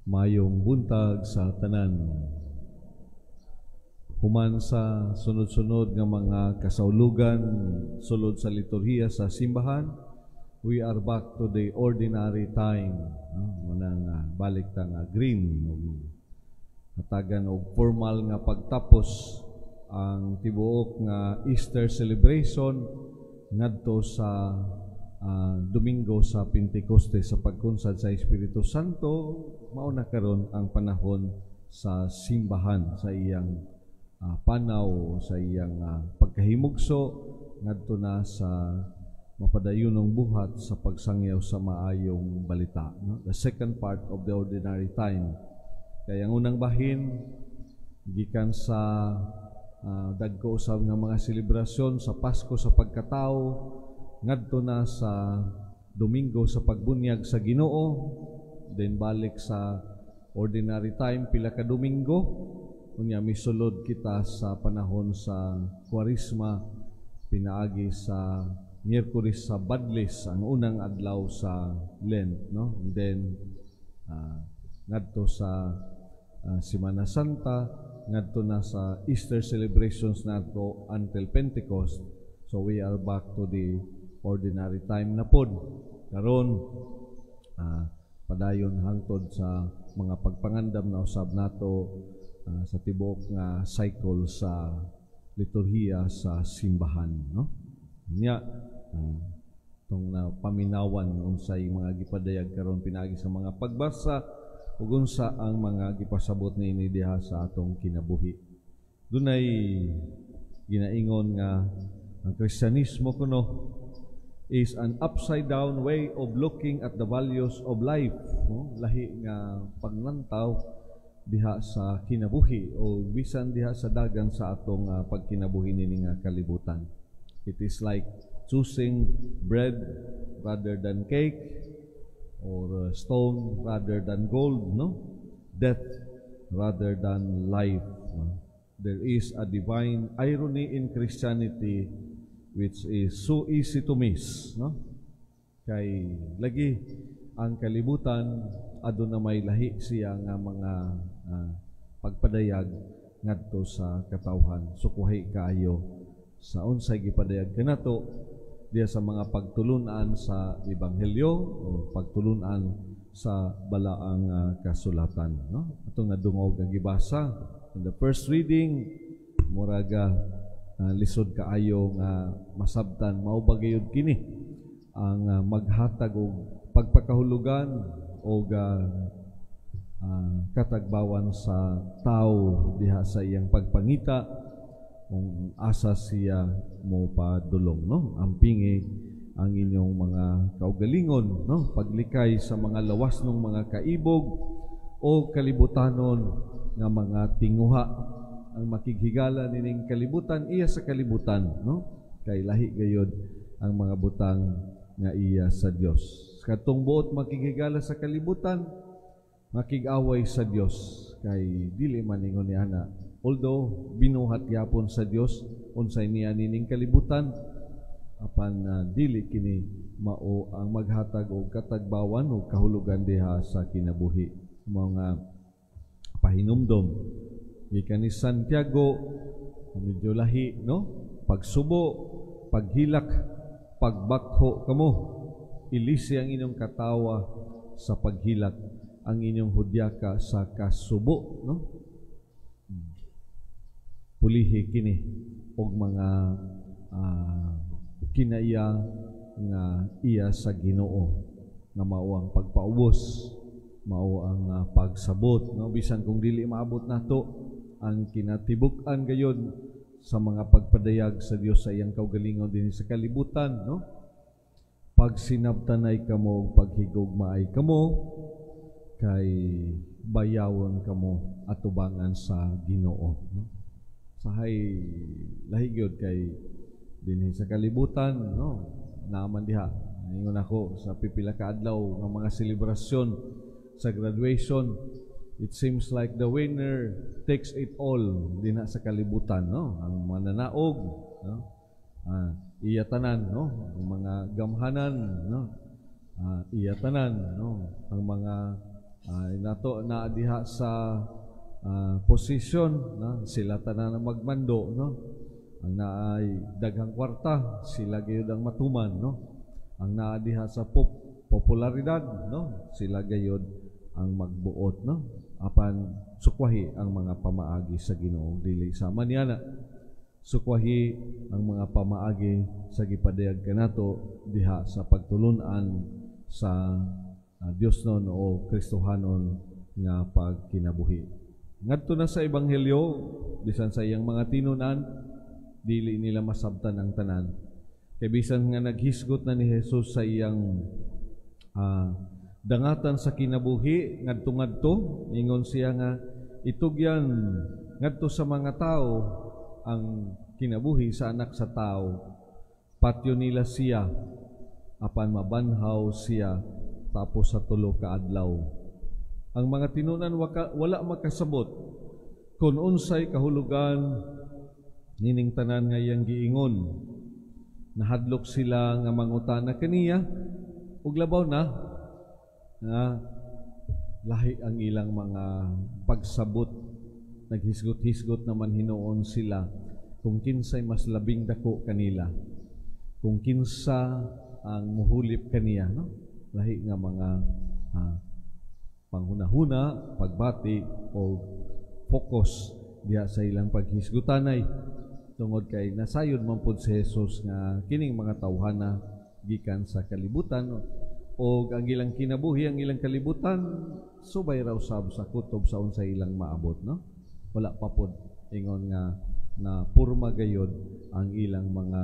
Mayong buntag sa tanan. Human sa sunod-sunod nga mga kasaulugan sulod sa liturhiya sa simbahan, we are back to the ordinary time. Munang balik ta nga green, hatagan og formal nga pagtapos ang tibuok nga Easter celebration ngadto sa Domingo sa Pentecoste sa pagkunsad sa Espiritu Santo. Mauna karon ang panahon sa simbahan sa iyang panaw, sa iyang pagkahimugso ngadto na sa mapadayunong buhat sa pagsangyaw sa maayong balita, no? The second part of the ordinary time. Kaya ang unang bahin gikan sa dagko usab nga mga selebrasyon sa Pasko sa pagkatao ngadto na sa Domingo sa pagbunyag sa Ginoo, then balik sa ordinary time pila ka Domingo unya misulod kita sa panahon sa Kwaresma pinaagi sa Miyerkules sa Badles, ang unang adlaw sa Lent, no? And then ngadto sa Semana Santa, ngadto na sa Easter celebrations nato until Pentecost. So we are back to the ordinary time na pod. Karon padayon hangtod sa mga pagpangandam na usab nato sa tibuok nga cycle sa liturhiya sa simbahan, no? Nya tong na paminawan unsay mga gipadayag karon pinaagi sa mga pagbasa ug unsa ang mga gipasabot niini diha sa atong kinabuhi. Dunay ginaingon nga ang Kristyanismo kuno is an upside-down way of looking at the values of life. No? Lahi nga pagnantaw diha sa kinabuhi o bisan diha sa dagan sa atong pagkinabuhi nini nga kalibutan. It is like choosing bread rather than cake or stone rather than gold, no? Death rather than life. There is a divine irony in Christianity which is so easy to miss, no? Kay lagi ang kalibutan aduna may lahi siya nga mga pagpadayag ngadto sa katawhan. Sukuhay kaayo sa unsay gipadayag kanato diya sa mga pagtulunan sa ebanghelyo o pagtulunan sa balaang kasulatan, no? Atong nadungog nga gibasa in the first reading muraga lisod kaayo nga masabtan mao ba gayud kini ang maghatag og pagpakahulugan o katagbawan sa tao diha sa iyang pagpangita kung asa siya mo padulong, no? Ampingi ang inyong mga kaugalingon, no? Paglikay sa mga lawas ng mga kaibog o kalibutanon nga mga tinguha. Ang makighigala nining kalibutan iya sa kalibutan, no? Kay lahi gayud ang mga butang nga iya sa Dios. Katong buot makighigala sa kalibutan, makig-away sa Dios kay dili man ingon ni ana. Although binuhat gyapon sa Dios unsay niya nining kalibutan, apan dili kini mao ang maghatag og katagbawan o kahulugan diha sa kinabuhi. Mga pahinumdom gikan ni Santiago, medyo lahi, no? Pagsubo, paghilak, pagbakho kamo. Ilisi ang inyong katawa sa paghilak, ang inyong hudyaka sa kasubo, no? Pulihi kini og mga kinaiya nga iya sa Ginoo nga mao ang pagpaubos, mao ang pagsabot, no? Bisan kung dili maabot nato ang kinatibuk-an gayud sa mga pagpadayag sa Dios sa iyang kaugalingon dinhi sa kalibutan, no? Pag sinabtanay kamo, paghigugmaay kamo, kay bayawon kamo atubangan sa Ginoo, no? Sahay lahi gyud kay dinhi sa kalibutan, no? Naaman diha ingon ako sa pipila ka adlaw ng mga selebrasyon sa graduation. It seems like the winner takes it all dinha sa kalibutan, no? Ang mananaog, no? Iya tanan, no? Ang mga gamhanan, no? Iya tanan, no? Ang mga nato na diha sa posisyon na sila tanan ang magmando, no? Ang naay daghang kwarta sila gayud ang matuman, no? Ang naa diha sa popularidad, no? Sila gayud ang magbuot, no? Apan sukwahi ang mga pamaagi sa Ginoo, dili sama niya na sukwahi ang mga pamaagi sa gipadayag kanato diha sa pagtulunan sa Dios non o Kristohanon nga pagkinabuhi. Ngadto na sa ebanghelyo, bisan sa iyang mga tinunan, dili nila masabtan ang tanan. Kay bisan nga naghisgot na ni Jesus sa iyang dangatan sa kinabuhi, ngadto-ngadto, ingon siya nga itugyan ngadto sa mga tao ang kinabuhi sa anak sa tao. Patyo nila siya, apan mabanhaw siya tapos sa tulo ka adlaw. Ang mga tinunan wala makasabot kung unsay kahulugan nining tanan nga iyang giingon. Nahadlok sila nga mangutana kaniya ug labaw na nga lahi ang ilang mga pagsabot. Naghisgot-hisgot naman hinuon sila kung kinsay mas labing dako kanila, kung kinsa ang muhulip kaniya, no? Lahi nga mga panghunahuna, pagbati o focus diha sa ilang paghisgutanay tungod kay nasayod man pud si Jesus nga kining mga tawhana gikan sa kalibutan o ang ilang kinabuhi, ang ilang kalibutan subay raw sab sa kutob sa unsay ilang maabot, no? Wala pa pud ingon nga na purma gayod ang ilang mga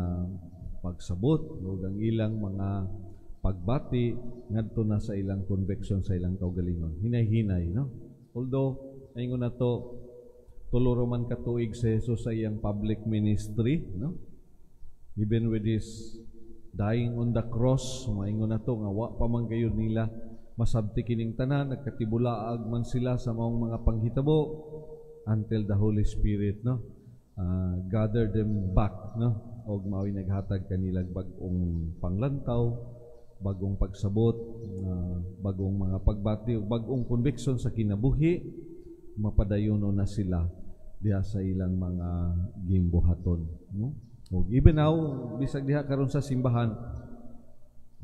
pagsabot o ang ilang mga pagbati ngadto na sa ilang conviction sa ilang kaugalingon. Hinay-hinay, no? Although ingon na to tulo man ka tuig si Jesus sa iyang public ministry, no? Even with his dying on the cross, maingon na to nga wa pa man gayud nila masabti kining tanan, nagkatibulaag man sila sa maong mga panghitabo until the Holy Spirit, no? Gather them back, no? Og mao'y naghatag kanilang bag-ong panglantaw, bagong pagsabot, bagong mga pagbati, bagong conviction sa kinabuhi, mapadayono na sila diha sa ilang mga gimbuhaton, no? O even now, bisag diha karon sa simbahan,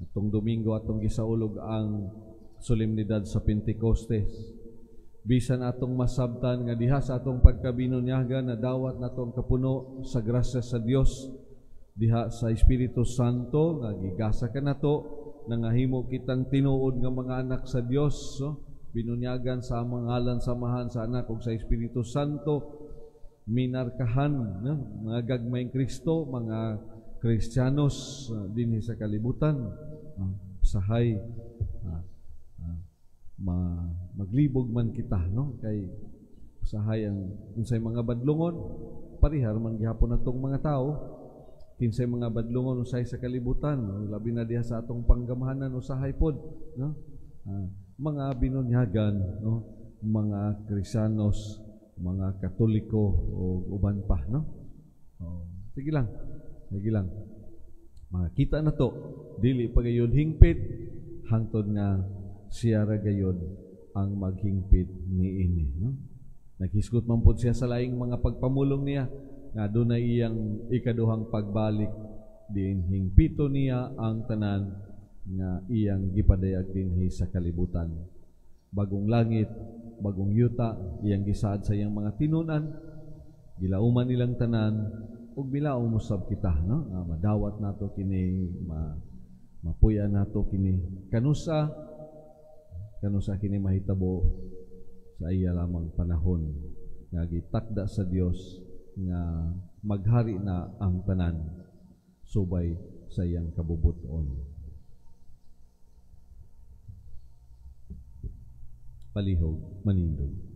atong Domingo atong gisaulog ang solemnidad sa Pentecostes. Bisan atong masabtan nga diha sa atong pagkabinunyagan na dawat natong kapuno sa grasya sa Dios, diha sa Espiritu Santo nga gigasa kanato nangahimo kitang tinuod nga mga anak sa Dios, so binunyagan sa ngalan samahan sa anak ug sa Espiritu Santo, minarkahan, no? Mga gagmayng Kristo, mga Kristiyanos dinhi sa kalibutan, sahay maglibog man kita, no? Kay usahay ang unsay mga badlungon parihar man gihapon natong mga tao. Kinsay mga badlungon usahay sa kalibutan, no? Labi na diha sa atong panggamahanan usahay pod, no? Mga binunyagan, no? Mga Kristiyanos, mga Katoliko o uban pa, no? Sige lang. Makita na to, dili pagayon hingpit hangtod nga siya ra gayud ang maghingpit niini, no? Naghisgot man pud siya sa laing mga pagpamulong niya nga dunay iyang ikaduhang pagbalik, diin hingpito niya ang tanan nga iyang gipadayag dinhi sa kalibutan. Bagong langit, bagong yuta, iyang gisaad sa iyang mga tinunan, gilauman nilang tanan ug bilaong musab kita, no? Madawat nato kini, mapuya nato kini kanusa kini mahitabo sa iya lamang panahon nga gitakda sa Dios nga maghari na ang tanan subay sa iyang kabubuton. Palihog manindog.